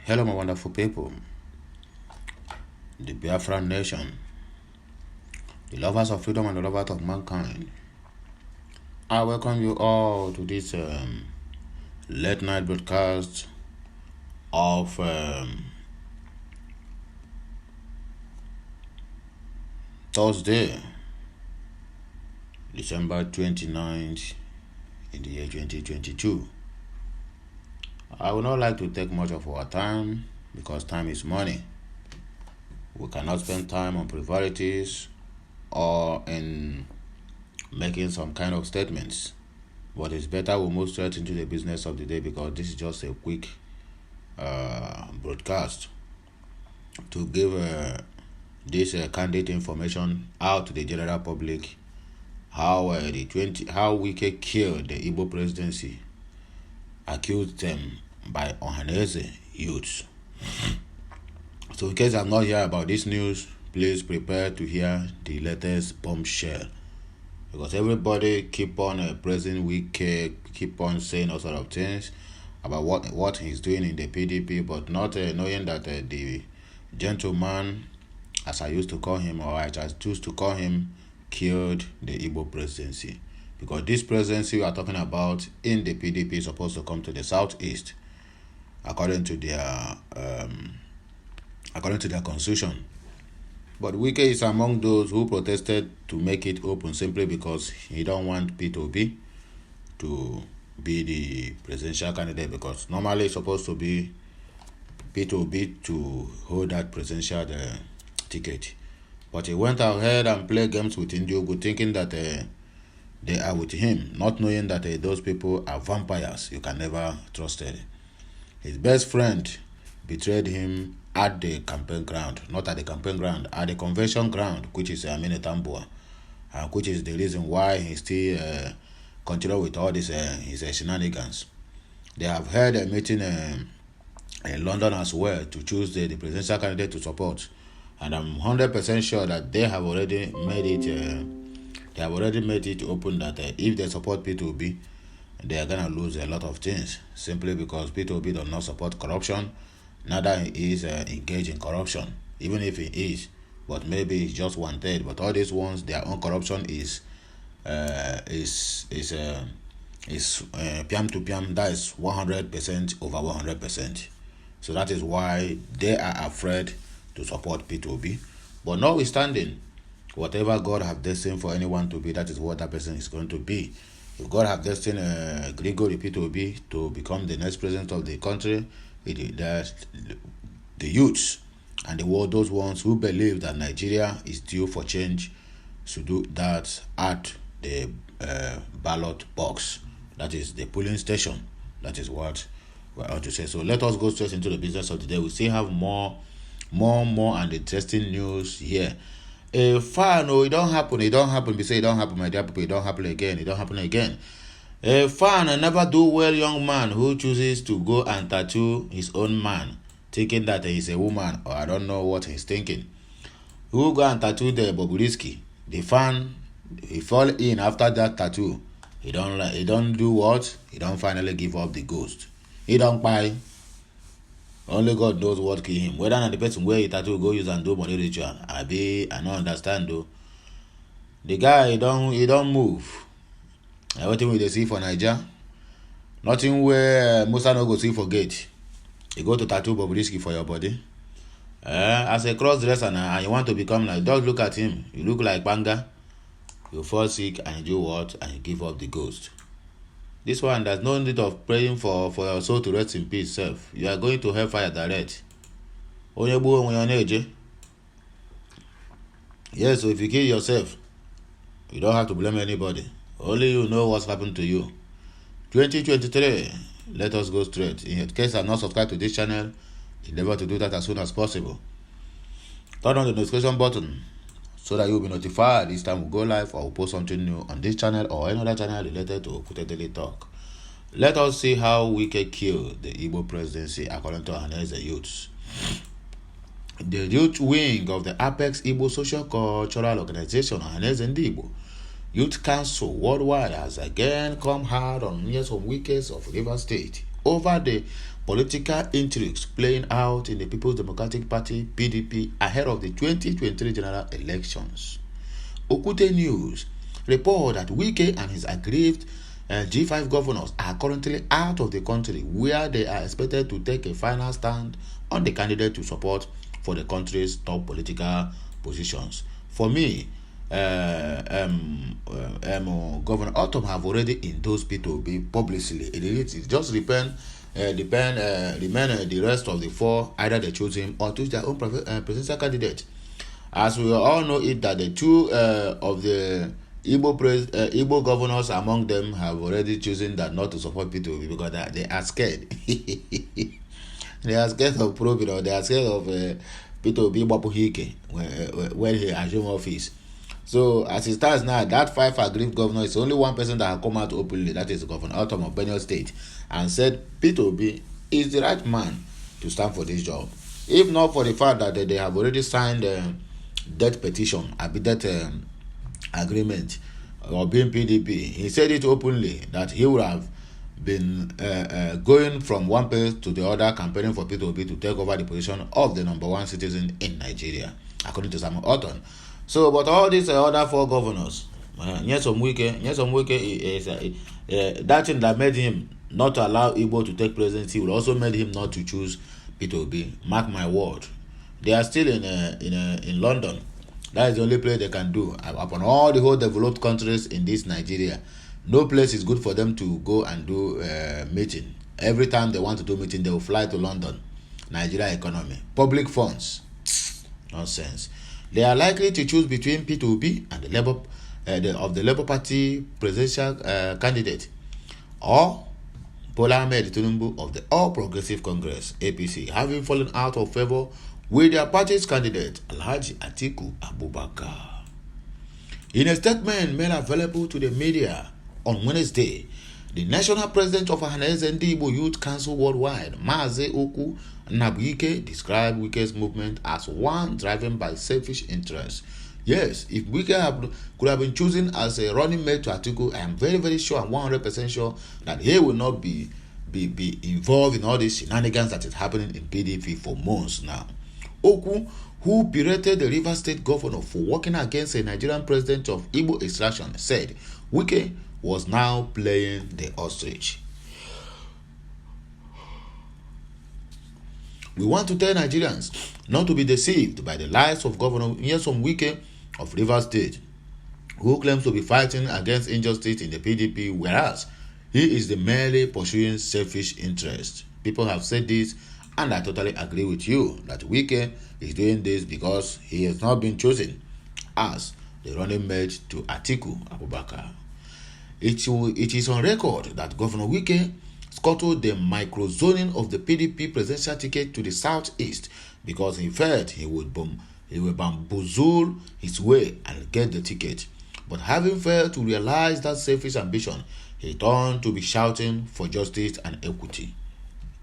Hello, my wonderful people, the Biafran nation, the lovers of freedom and the lovers of mankind. I welcome you all to this late night broadcast of Thursday, December 29th in the year 2022. I would not like to take much of our time because time is money. We cannot spend time on privatities or in making some kind of statements. But it's better we move straight into the business of the day because this is just a quick broadcast to give this candid information out to the general public how Wike killed the Igbo presidency, accused them by Ohanese youths. So in case I'm not here about this news, please prepare to hear the latest bombshell. Because everybody keep on praising Wike, keep on saying all sort of things about what he's doing in the PDP, but not knowing that the gentleman, as I used to call him, or I just choose to call him, killed the Igbo presidency. Because this presidency we are talking about in the PDP is supposed to come to the southeast, according to their constitution. But Wike is among those who protested to make it open simply because he don't want P2B to be the presidential candidate, because normally it's supposed to be P2B to hold that presidential ticket. But he went ahead and played games with Indiogo, thinking that they are with him, not knowing that those people are vampires. You can never trust them. His best friend betrayed him at the campaign ground, not at the campaign ground, at the convention ground, which is Tambua, which is the reason why he still continue with all this his shenanigans. They have held a meeting in London as well to choose the presidential candidate to support, and I'm 100% sure that they have already made it open that if they support P2B, they are gonna lose a lot of things simply because P2B does not support corruption. Neither he is engaged in corruption, even if he is, but maybe it's just 1/3. But all these ones, their own corruption is piam to piam. That is 100% over 100%. So that is why they are afraid to support P2B. But notwithstanding, whatever God have destined for anyone to be, that is what that person is going to be. If God have destined Gregory P2B to become the next president of the country, the youths and the world, those ones who believe that Nigeria is due for change, should do that at the ballot box. That is the polling station. That is what we ought to say. So let us go straight into the business of the day. We still have more and interesting news here. It don't happen. We say it don't happen, my dear people. It don't happen again. A fan never do well young man who chooses to go and tattoo his own man, thinking that he's a woman, or I don't know what he's thinking. Who go and tattoo the Bobrisky? The fan, he fall in after that tattoo. He don't do what? He don't finally give up the ghost. He don't buy. Only God knows what kill him. Whether not the person where he tattoo go use and do money ritual. I don't understand though. The guy he don't move. Everything we see for Niger, nothing where Musa no go see for gate. You go to tattoo Bobrisky for your body. As a cross dresser now, and you want to become like, don't look at him. You look like Banga. You fall sick and you do what? And you give up the ghost. This one, there's no need of praying for your soul to rest in peace, self. You are going to hellfire direct. Yes, so if you kill yourself, you don't have to blame anybody. Only you know what's happened to you. 2023, let us go straight. In case I'm not subscribed to this channel, endeavor to do that as soon as possible. Turn on the notification button so that you'll be notified each time we go live or we post something new on this channel or any other channel related to Okute Daily Talk. Let us see how Wike killed the Igbo presidency according to Ohanese youths. The youth wing of the Apex Igbo Social Cultural Organization, Ohanese and Igbo Youth Council worldwide has again come hard on years of Wikes of Rivers State over the political intrigues playing out in the People's Democratic Party (PDP) ahead of the 2023 general elections. Okute News report that Wike and his aggrieved G5 governors are currently out of the country, where they are expected to take a final stand on the candidate to support for the country's top political positions. For me, Governor Autumn have already endorsed P2B publicly. It just depend the rest of the four, either they choose him or choose their own presidential candidate. As we all know it, that the two of the Igbo governors among them have already chosen that not to support P2B because they are scared. They are scared of probing, or they are scared of P2B Bapuhike when he assumed office. So as it stands now, that 5 aggrieved governor is only one person that has come out openly, that is Governor Autumn of Benue State, and said P2B is the right man to stand for this job. If not for the fact that they have already signed a debt petition, a debt agreement, or being PDP, he said it openly that he would have been going from one place to the other, campaigning for P2B to take over the position of the #1 citizen in Nigeria, according to Samuel Orton. So, but all these other 4 governors, Nyesom Wike is that thing that made him not to allow Igbo to take presidency will also made him not to choose P2B. Mark my word, they are still in London. That is the only place they can do. Upon all the whole developed countries in this Nigeria, no place is good for them to go and do meeting. Every time they want to do meeting, they will fly to London. Nigeria economy, public funds, nonsense. They are likely to choose between P2B and the Labour Party presidential candidate, or Bola Ahmed Tinubu of the All Progressive Congress (APC), having fallen out of favor with their party's candidate Alhaji Atiku Abubakar. In a statement made available to the media on Wednesday, the national president of Ohanaeze Igbo Youth Council Worldwide, Maazị Okwu Nnabuike, described Wike's movement as one driven by selfish interests. Yes, if Wike could have been chosen as a running mate to Atiku, I am very, very sure, I'm 100% sure that he will not be involved in all these shenanigans that is happening in PDP for months now. Okwu, who berated the Rivers State governor for working against a Nigerian president of Igbo extraction, said Wike was now playing the ostrich. We want to tell Nigerians not to be deceived by the lies of Governor Nyesom Wike of Rivers State, who claims to be fighting against injustice in the PDP, whereas he is merely pursuing selfish interests. People have said this, and I totally agree with you that Wike is doing this because he has not been chosen as the running mate to Atiku Abubakar. It is on record that Governor Wike scuttled the microzoning of the PDP presidential ticket to the southeast because he felt he would bamboozle his way and get the ticket. But having failed to realize that selfish ambition, he turned to be shouting for justice and equity.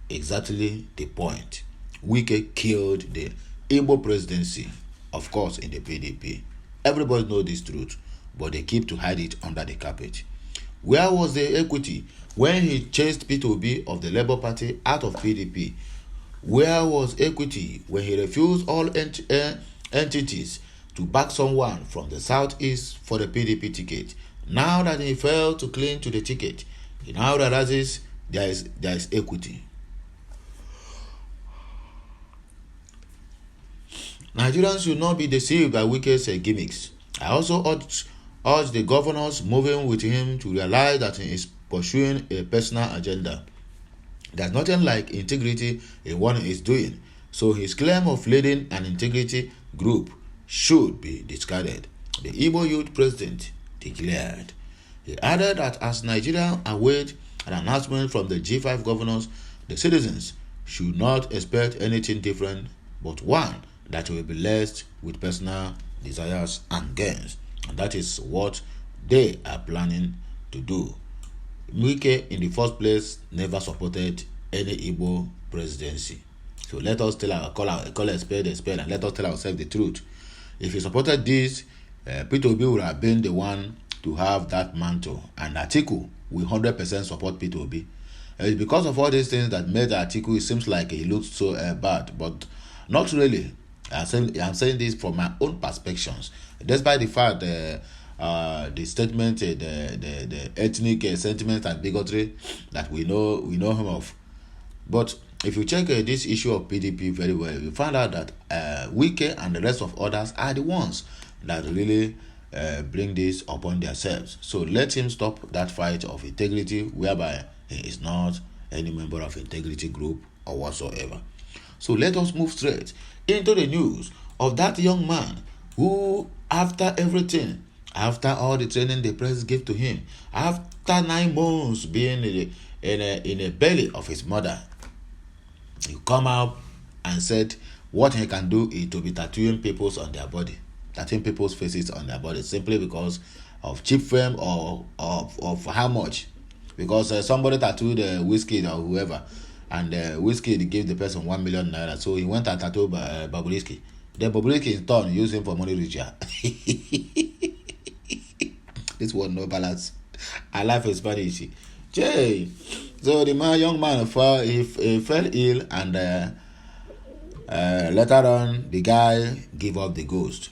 Exactly the point. Wike killed the Igbo presidency, of course, in the PDP. Everybody knows this truth, but they keep to hide it under the carpet. Where was the equity when he chased P2B of the Labour Party out of PDP? Where was equity when he refused all entities to back someone from the southeast for the PDP ticket? Now that he failed to cling to the ticket, he now realizes there is equity. Nigerians should not be deceived by Wike's gimmicks. I also urge the governors moving with him to realize that he is pursuing a personal agenda. There's nothing like integrity in what he is doing, so his claim of leading an integrity group should be discarded, the Igbo youth president declared. He added that as Nigeria await an announcement from the G5 governors, the citizens should not expect anything different but one that will be laced with personal desires and gains. And that is what they are planning to do. Wike, in the first place, never supported any Igbo presidency. So let us call a spade, and let us tell ourselves the truth. If he supported this, P2B would have been the one to have that mantle. And Atiku will 100% support P2B. It's because of all these things that made the article, it seems like it looked so bad, but not really. I'm saying this from my own perspectives. Despite the fact the statement, the ethnic sentiment and bigotry that we know him of. But if you check this issue of PDP very well, you find out that Wike and the rest of others are the ones that really bring this upon themselves. So let him stop that fight of integrity, whereby he is not any member of integrity group or whatsoever. So let us move straight into the news of that young man who, after everything, after all the training the press gave to him, after 9 months being in a belly of his mother, he come out and said what he can do is to be tattooing people's on their body, tattooing people's faces on their body, simply because of cheap fame or of how much. Because somebody tattooed Whiskey or whoever, and Whiskey gave the person 1 million naira, so he went and tattooed Bobrisky. Then Bobrisky in turn used him for money ritual. This one no balance. I laugh in Spanish. Jay. So the young man fell ill, and later on the guy gave up the ghost.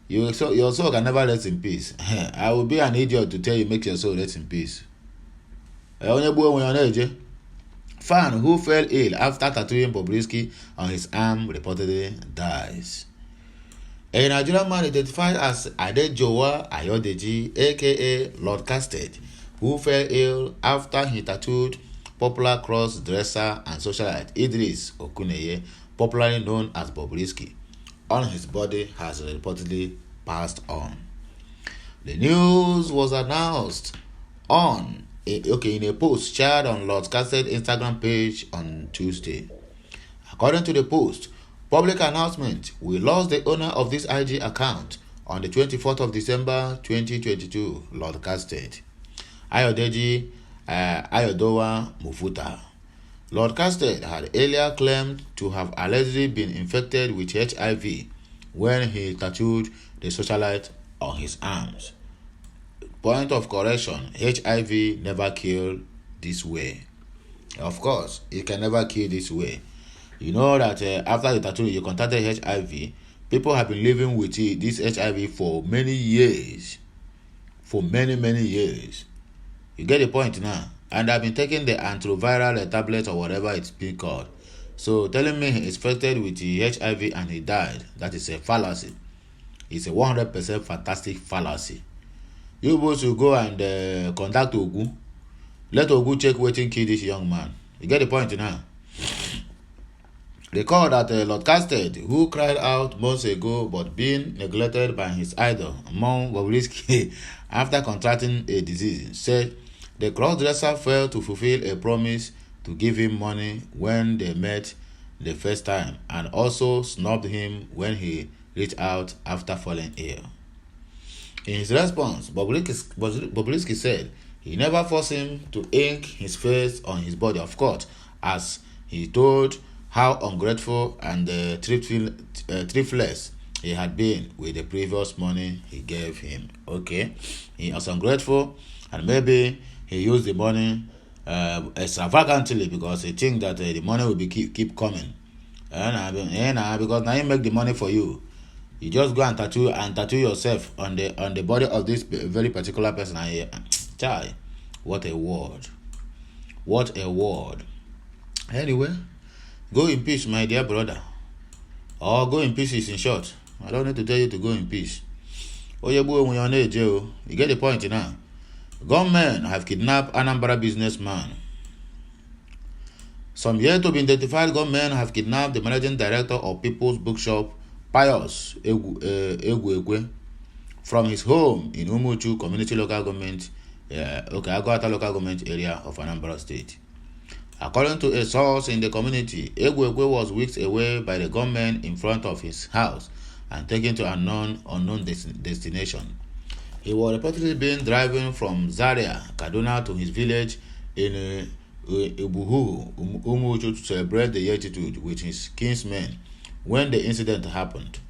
Your soul can never rest in peace. I will be an idiot to tell you make your soul rest in peace. Fan who fell ill after tattooing Bobrisky on his arm reportedly dies. A Nigerian man identified as Adejowa Ayodeji, aka Lord Casted, who fell ill after he tattooed popular cross-dresser and socialite Idris Okuneye, popularly known as Bobrisky, on his body, has reportedly passed on. The news was announced in a post shared on Lord Casted's Instagram page on Tuesday. According to the post, public announcement: we lost the owner of this IG account on the 24th of December 2022, Lord Casted, Ayodeji Ayodowa Mufuta. Lord Casted had earlier claimed to have allegedly been infected with HIV when he tattooed the socialite on his arms. Point of correction: HIV never killed this way. Of course, it can never kill this way. You know that after the tattoo, you contacted HIV. People have been living with this HIV for many years. For many years. You get the point now? And I've been taking the antiviral tablet or whatever it's been called. So telling me he's infected with the HIV and he died, that is a fallacy. It's a 100% fantastic fallacy. You both will go and contact Ogu. Let Ogu check waiting kill this young man. You get the point now? Recall that Lord Casted, who cried out months ago but being neglected by his idol, Mon Bobrisky, after contracting a disease, said the crossdresser failed to fulfill a promise to give him money when they met the first time, and also snubbed him when he reached out after falling ill. In his response, Bobrisky said he never forced him to ink his face on his body, of course, as he told how ungrateful and thriftless he had been with the previous money he gave him. Okay, he was ungrateful, and maybe he used the money extravagantly because he think that the money will be keep coming. Because now he make the money for you. You just go and tattoo yourself on the body of this very particular person. Chai, what a word! What a word! Anyway, go in peace, my dear brother. Or go in peace is in short. I don't need to tell you to go in peace. You get the point now. Gunmen have kidnapped Anambra businessman. Some yet to be identified gunmen have kidnapped the managing director of People's Bookshop, Pius Egwegwe, from his home in Umuchu Community Local Government, Agwata Local Government area of Anambra State. According to a source in the community, Egwegwe was whisked away by the gunmen in front of his house and taken to an unknown destination. He was reportedly being driven from Zaria, Kaduna, to his village in Ibuhu, Umuchu, to celebrate the yearitude with his kinsmen when the incident happened.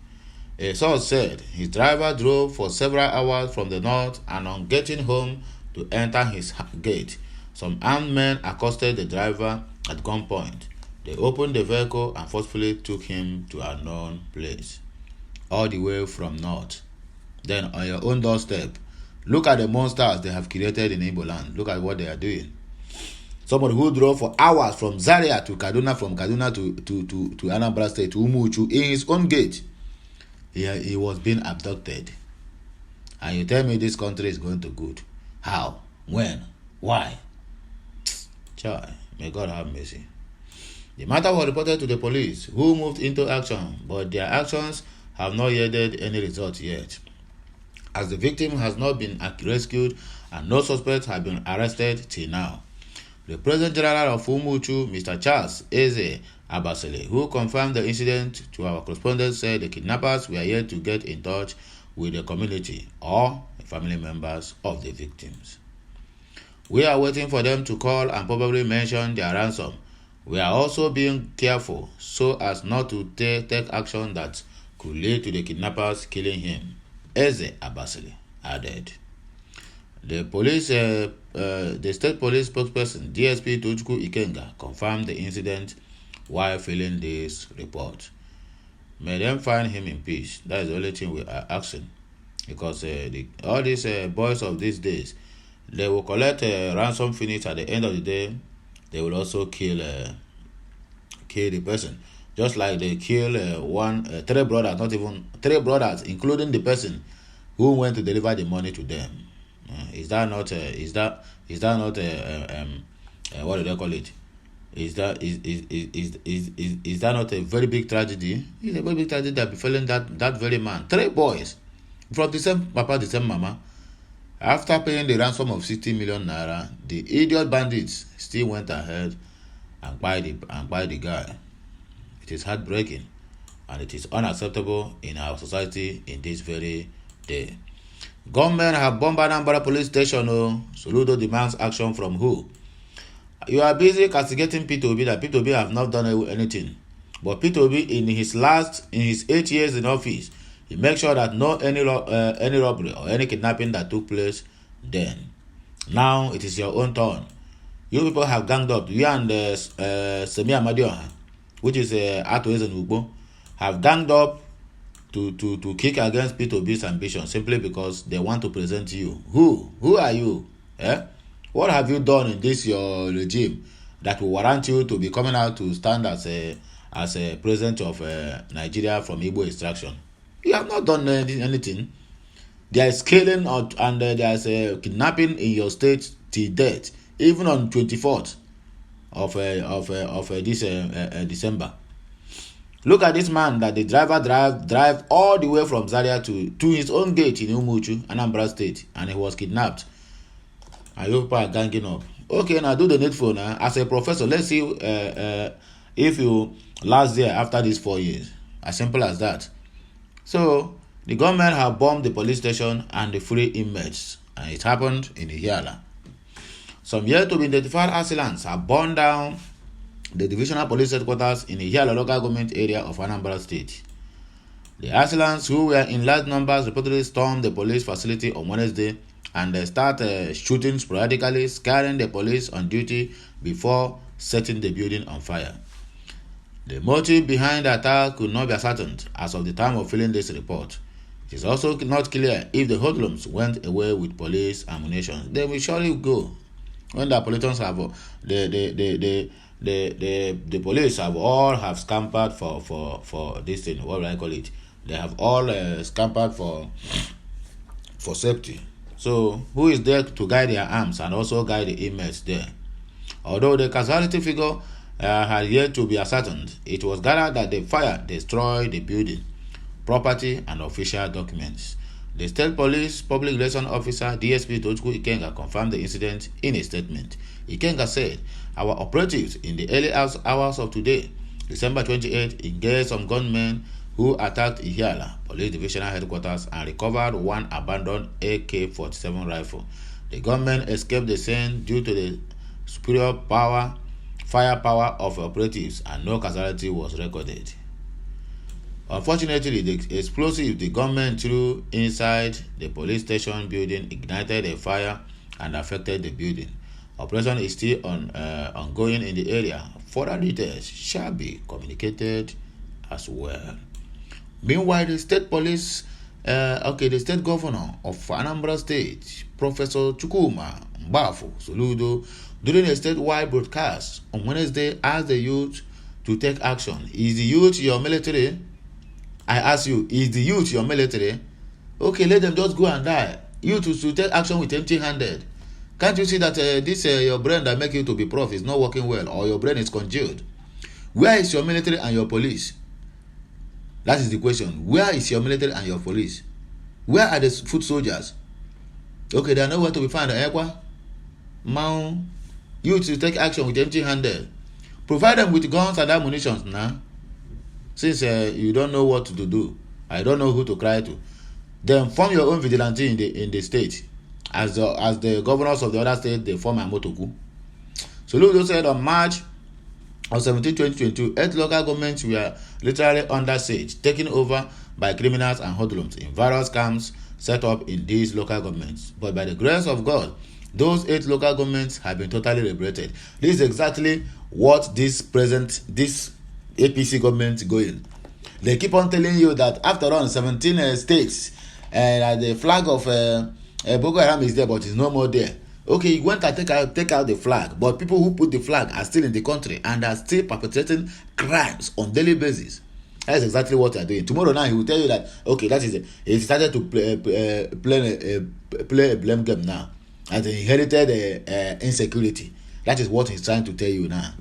A source said his driver drove for several hours from the north, and on getting home to enter his gate, Some armed men accosted the driver at gunpoint. They opened the vehicle and forcefully took him to a unknown place, all the way from north. Then on your own doorstep, look at the monsters they have created in Igbo land. Look at what they are doing. Somebody who drove for hours from Zaria to Kaduna, from Kaduna to Anambra State, to Umuchu, in his own gate, he was being abducted. And you tell me this country is going to good. How? When? Why? Child, may God have mercy. The matter was reported to the police, who moved into action, but their actions have not yielded any result yet, as the victim has not been rescued and no suspects have been arrested till now. The President General of Umuchu, Mr. Charles Eze Abasele, who confirmed the incident to our correspondent, said the kidnappers were yet to get in touch with the community or the family members of the victims. We are waiting for them to call and probably mention their ransom. We are also being careful so as not to take action that could lead to the kidnappers killing him, Eze Abasele added. The state police spokesperson, DSP Tochukwu Ikenga, confirmed the incident while filling this report. May them find him in peace. That is the only thing we are asking. Because all these boys of these days, they will collect ransom finish. At the end of the day, they will also kill the person. Just like they kill three brothers, not even three brothers, including the person who went to deliver the money to them. Is that not what do they call it? Is that not a very big tragedy? It's a very big tragedy that befallen that very man. Three boys from the same papa, the same mama. After paying the ransom of 60 million naira, the idiot bandits still went ahead and buy the guy. It is heartbreaking, and it is unacceptable in our society in this very day. Gunmen have bombed Anambra police station. Soludo demands action from who? You are busy castigating P2B that P2B have not done anything. But P2B in his 8 years in office, he makes sure that no any robbery or any kidnapping that took place then. Now it is your own turn. You people have ganged up. You and Semi Amadioha, which is Atoes and Ugbo, have ganged up to kick against P2B's ambition simply because they want to present you. Who are you? What have you done in this your regime that will warrant you to be coming out to stand as a president of Nigeria from Igbo extraction? You have not done anything. There is killing and there is kidnapping in your state till death, even on 24th of this December. Look at this man that the driver drive all the way from Zaria to his own gate in Umuchu, Anambra State, and he was kidnapped. And you people are ganging up. Okay, now do the needful now. As a professor, let's see if you last there after these 4 years. As simple as that. So, the government have bombed the police station and the free inmates. And it happened in Ihiala. Some yet to be identified assailants have burned down the divisional police headquarters in the Ihiala local government area of Anambra State. The assailants, who were in large numbers, reportedly stormed the police facility on Wednesday and started shooting sporadically, scaring the police on duty before setting the building on fire. The motive behind the attack could not be ascertained as of the time of filing this report. It is also not clear if the hoodlums went away with police ammunition. They will surely go when the politicians have the police have scampered for this thing. What do I call it? They have all scampered for safety. So who is there to guide their arms and also guide the inmates there? Although the casualty figure had yet to be ascertained, it was gathered that the fire destroyed the building, property, and official documents. The State Police Public Relations Officer DSP Tochukwu Ikenga confirmed the incident in a statement. Ikenga said, "Our operatives in the early hours of today, December 28, engaged some gunmen who attacked Ihiala Police Divisional Headquarters and recovered one abandoned AK-47 rifle. The gunmen escaped the scene due to the superior firepower of operatives, and no casualty was recorded." Unfortunately, the explosive the gunmen threw inside the police station building ignited a fire and affected the building. Operation is still ongoing in the area. Further details shall be communicated as well. Meanwhile, the state police, the state governor of Anambra State, Professor Chukwuma Mbafu Soludo, during a statewide broadcast on Wednesday, asked the youth to take action. Is the youth your military? I ask you, is the youth your military? Okay, let them just go and die. You to take action with empty-handed. Can't you see that this your brain that make you to be prof is not working well, or your brain is congealed? Where is your military and your police? That is the question. Where is your military and your police? Where are the foot soldiers? Okay, they are nowhere to be found. You to take action with empty-handed. Provide them with guns and ammunition now. Since you don't know what to do, I don't know who to cry to. Then form your own vigilante in the state. As the governors of the other state, they form a motoku. So Ludo said on March 17, 2022, 8 local governments were literally under siege, taken over by criminals and hoodlums in various camps set up in these local governments. But by the grace of God, those 8 local governments have been totally liberated. This is exactly what this APC government is going. They keep on telling you that after all 17 states, the flag of Boko Haram is there, but it's no more there. Okay, you went and take out the flag, but people who put the flag are still in the country and are still perpetrating crimes on daily basis. That's exactly what they are doing. Tomorrow now he will tell you that okay, that is it. He started to play a blame game now, and he inherited insecurity. That is what he's trying to tell you now.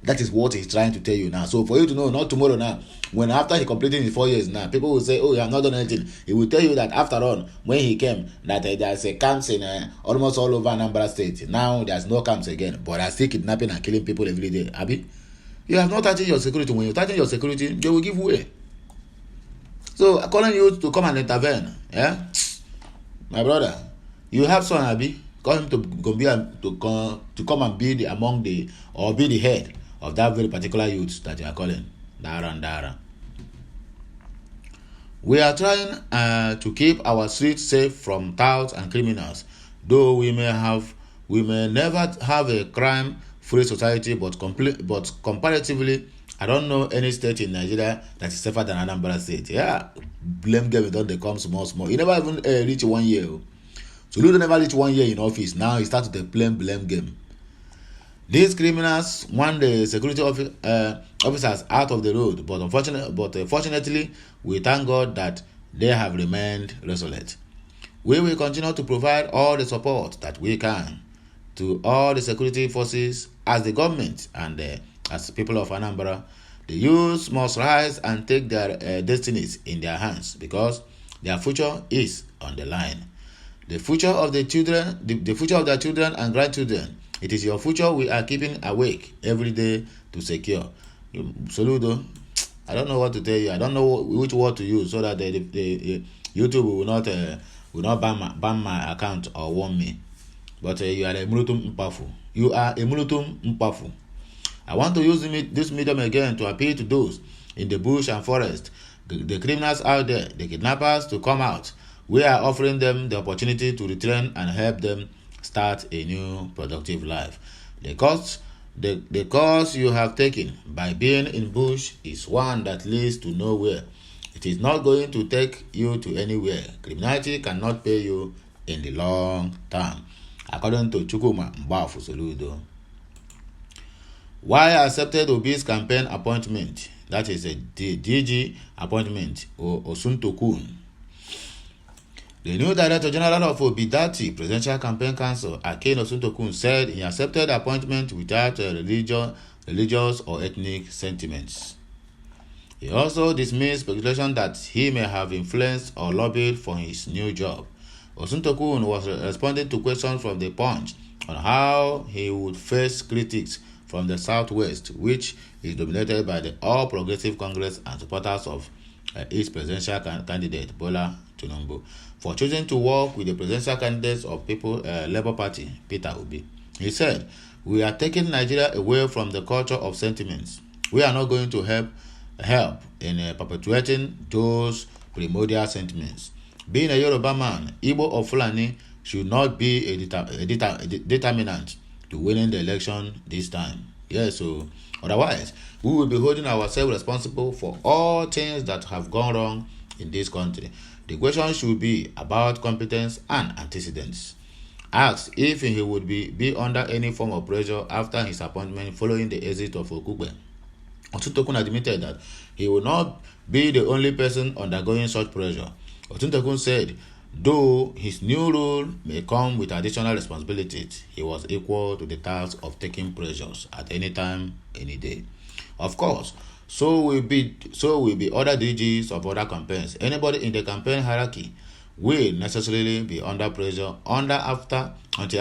That is what he's trying to tell you now. So for you to know, not tomorrow now, when after he completed his 4 years now, people will say, oh, you have not done anything. He will tell you that after all, when he came, that there's a camps in almost all over Anambra State. Now there's no camps again, but they're still kidnapping and killing people every day. Abi, you have not touched your security. When you touch your security, they will give way. So calling you to come and intervene, yeah, my brother, you have son, Abi, call him to come and be among the or be the head of that very particular youth that you are calling Dara. We are trying to keep our streets safe from touts and criminals, though we may never have a crime-free society, but comparatively, I don't know any state in Nigeria that is safer than Anambra State. Yeah, blame game don't they come small. He never even reach 1 year. So Ludo never reach 1 year in office. Now he started the blame game. These criminals want the security officers out of the road, but fortunately, we thank God that they have remained resolute. We will continue to provide all the support that we can to all the security forces as the government and as the people of Anambra. The youth must rise and take their destinies in their hands because their future is on the line. The future of the children, the future of their children and grandchildren. It is your future we are keeping awake every day to secure. Saludo, I don't know what to tell you. I don't know which word to use so that the YouTube will not ban my account or warn me. But you are a mulutum mpafu. You are a mulutum mpafu. I want to use this medium again to appeal to those in the bush and forest, the criminals out there, the kidnappers to come out. We are offering them the opportunity to return and help them start a new productive life. The course you have taken by being in bush is one that leads to nowhere. It is not going to take you to anywhere. Criminality cannot pay you in the long term, according to Chukwuma Mbafu Soludo. Why accepted Obi's campaign appointment, that is a DG appointment, or Osuntokun. The new Director General of Obidati Presidential Campaign Council, Akin Osuntokun, said he accepted the appointment without religious or ethnic sentiments. He also dismissed speculation that he may have influenced or lobbied for his new job. Osuntokun was responding to questions from the Punch on how he would face critics from the Southwest, which is dominated by the All Progressive Congress and supporters of its presidential candidate, Bola Tinubu, for choosing to work with the presidential candidates of Labour Party, Peter Obi. He said, "We are taking Nigeria away from the culture of sentiments. We are not going to help in perpetuating those primordial sentiments. Being a Yoruba man, Igbo or Fulani should not be a determinant to winning the election this time. Yes, so otherwise, we will be holding ourselves responsible for all things that have gone wrong in this country. The question should be about competence and antecedents. Asked if he would be under any form of pressure after his appointment following the exit of Okugbe, Otuntokun admitted that he would not be the only person undergoing such pressure. Otuntokun said, though his new role may come with additional responsibilities, he was equal to the task of taking pressures at any time, any day. Of course, so will be other DGs of other campaigns. Anybody in the campaign hierarchy will necessarily be under pressure until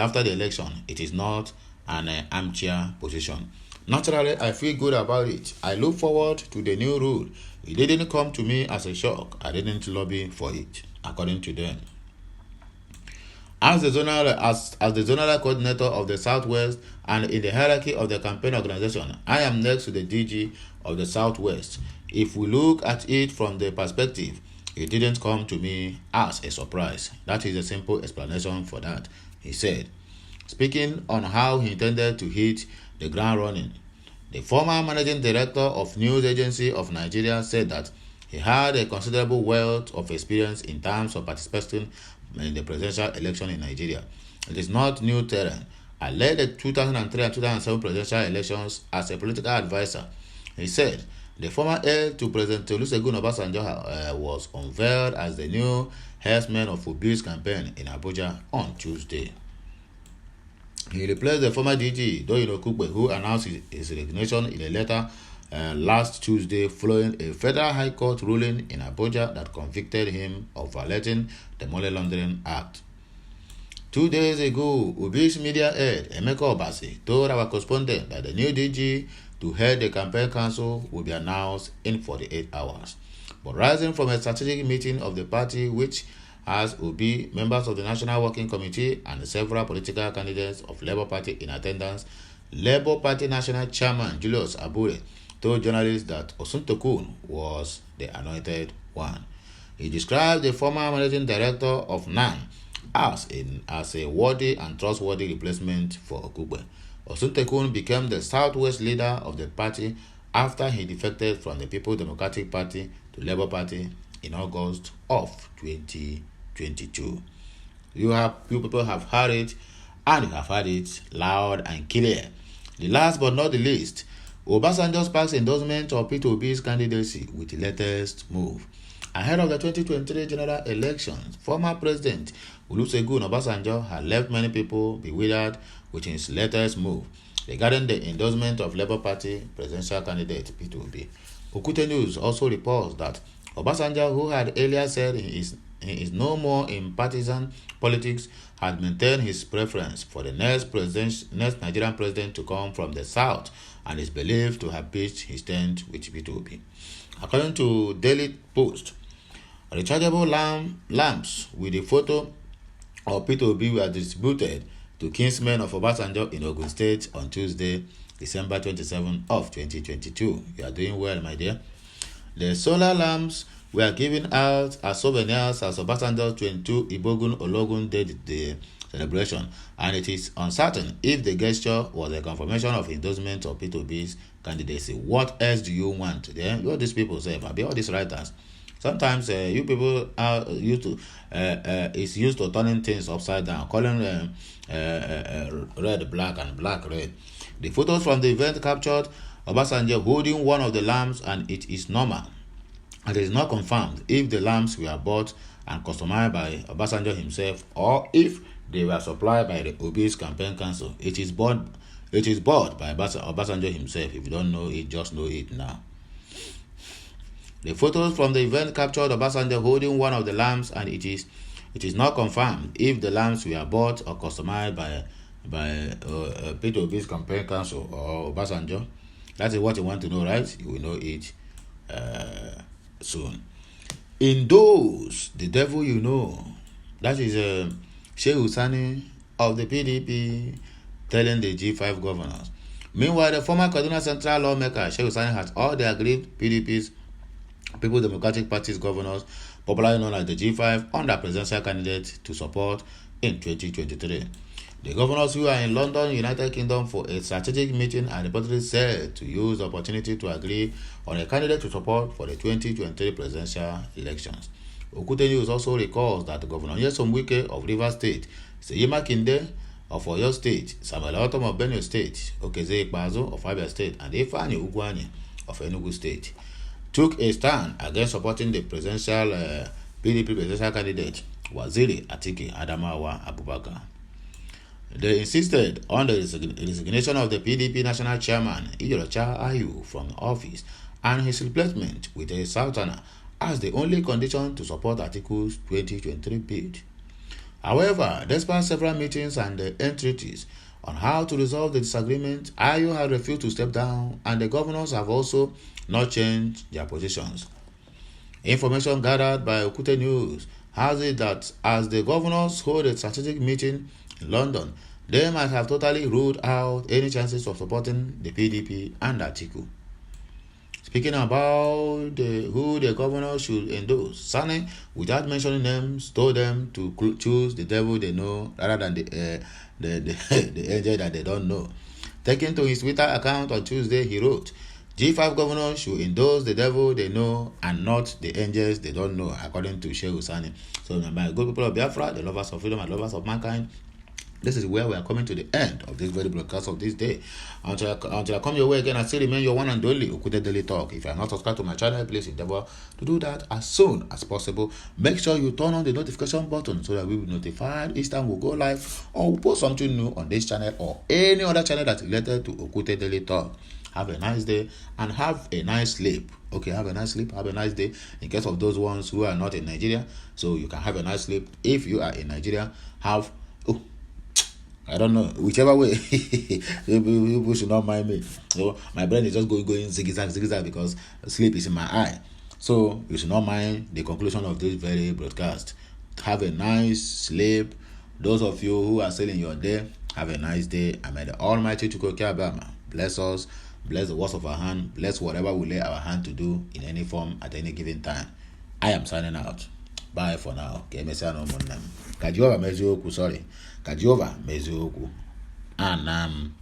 after the election. It is not an armchair position. Naturally, I feel good about it. I look forward to the new rule. It didn't come to me as a shock. I didn't lobby for it, according to them. As the zonal coordinator of the Southwest and in the hierarchy of the campaign organization, I am next to the DG of the Southwest. If we look at it from the perspective, it didn't come to me as a surprise. That is a simple explanation for that, he said. Speaking on how he intended to hit the ground running, the former managing director of News Agency of Nigeria said that he had a considerable wealth of experience in terms of participating in the presidential election in Nigeria. It is not new terrain. I led the 2003 and 2007 presidential elections as a political advisor. He said the former heir to President Olusegun Obasanjo was unveiled as the new herdsman of Obi's campaign in Abuja on Tuesday. He replaced the former DG, Doyin Okugbe, who announced his resignation in a letter last Tuesday following a federal high court ruling in Abuja that convicted him of violating the Money Laundering Act. 2 days ago, Obi's media head, Emeka Obasi, told our correspondent that the new DG to head the campaign council will be announced in 48 hours. But rising from a strategic meeting of the party, which has Obi, members of the National Working Committee, and several political candidates of Labour Party in attendance, Labour Party National Chairman Julius Abure told journalists that Osuntokun was the anointed one. He described the former managing director of NAN as a worthy and trustworthy replacement for Okugbe. Osuntokun became the Southwest leader of the party after he defected from the People's Democratic Party to Labour Party in August of 2022. You people have heard it, and you have heard it loud and clear. The last but not the least, Obasanjo sparks endorsement of Peter Obi's candidacy with the latest move. Ahead of the 2023 general elections, former President Olusegun Obasanjo had left many people bewildered with his latest move regarding the endorsement of Labour Party presidential candidate Peter Obi. Okute News also reports that Obasanjo, who had earlier said he is no more in partisan politics, had maintained his preference for the next Nigerian president to come from the south and is believed to have pitched his tent with Peter Obi. According to Daily Post, rechargeable lamps with a photo of Peter Obi were distributed to kinsmen of Obasanjo in Ogun State on Tuesday, December 27 of 2022. You are doing well, my dear. The solar lamps were given out as souvenirs as Obasanjo's 22 Ibogun Ologun did the celebration, and it is uncertain if the gesture was a confirmation of endorsement of Peter Obi's candidacy. What else do you want? What these people say, maybe all these writers. Sometimes you people are used to turning things upside down, calling red black and black red. The photos from the event captured Obasanjo holding one of the lamps, and it is normal. And it is not confirmed if the lamps were bought and customized by Obasanjo himself or if they were supplied by the Obi's campaign council. It is bought by Obasanjo himself. If you don't know it, just know it now. The photos from the event captured Obasanjo holding one of the lamps, and it is not confirmed if the lamps were bought or customized by Peter Obi's campaign council or Obasanjo. That is what you want to know, right? You will know it soon. In those, the devil you know, that is Sheikh Usani of the PDP telling the G5 governors. Meanwhile, the former Kaduna Central lawmaker Sheikh Usani has all the aggrieved PDP's People's Democratic Party's governors, popularly known as the G5, under presidential candidate to support in 2023. The governors who are in London, United Kingdom for a strategic meeting are reportedly said to use the opportunity to agree on a candidate to support for the 2023 presidential elections. Okute News also recalls that Governor Nyesom Wike of Rivers State, Seyi Makinde of Oyo State, Samuel Otom of Benue State, Okeze Ikpeazu of Abia State, and Ifeanyi Ugwuanyi of Enugu State took a stand against supporting the presidential PDP presidential candidate Waziri Atike Adamawa Abubakar. They insisted on the resignation of the PDP national chairman Ijorocha Ayu from office and his replacement with a Southerner as the only condition to support Atiku's 2023 bid. However, despite several meetings and entreaties on how to resolve the disagreement, Ayu has refused to step down, and the governors have also not changed their positions. Information gathered by Okute News has it that as the governors hold a strategic meeting in London, they might have totally ruled out any chances of supporting the PDP and Atiku. Speaking about who the governor should endorse, Sani, without mentioning names, told them to choose the devil they know rather than the angel that they don't know. Taking to his Twitter account on Tuesday, he wrote, G5 governors should endorse the devil they know and not the angels they don't know, according to Shehu Sani. So, my good people of Biafra, the lovers of freedom and lovers of mankind, this is where we are coming to the end of this very broadcast of this day. Until I come your way again, I still remain your one and only Okute Daily Talk. If you are not subscribed to my channel, please endeavor to do that as soon as possible. Make sure you turn on the notification button so that we will be notified each time we go live or we post something new on this channel or any other channel that's related to Okute Daily Talk. Have a nice day and have a nice sleep. Okay, have a nice sleep, have a nice day. In case of those ones who are not in Nigeria, so you can have a nice sleep. If you are in Nigeria, I don't know, whichever way. People should not mind me. So my brain is just going zigzag because sleep is in my eye. So you should not mind the conclusion of this very broadcast. Have a nice sleep. Those of you who are still in your day, have a nice day. And may the Almighty Chukwuka bless us, bless the works of our hand, bless whatever we lay our hand to do in any form at any given time. I am signing out. Bye for now. Ka Jehovah mezie okwu, sorry. Ka Jehovah mezie okwu. Anam.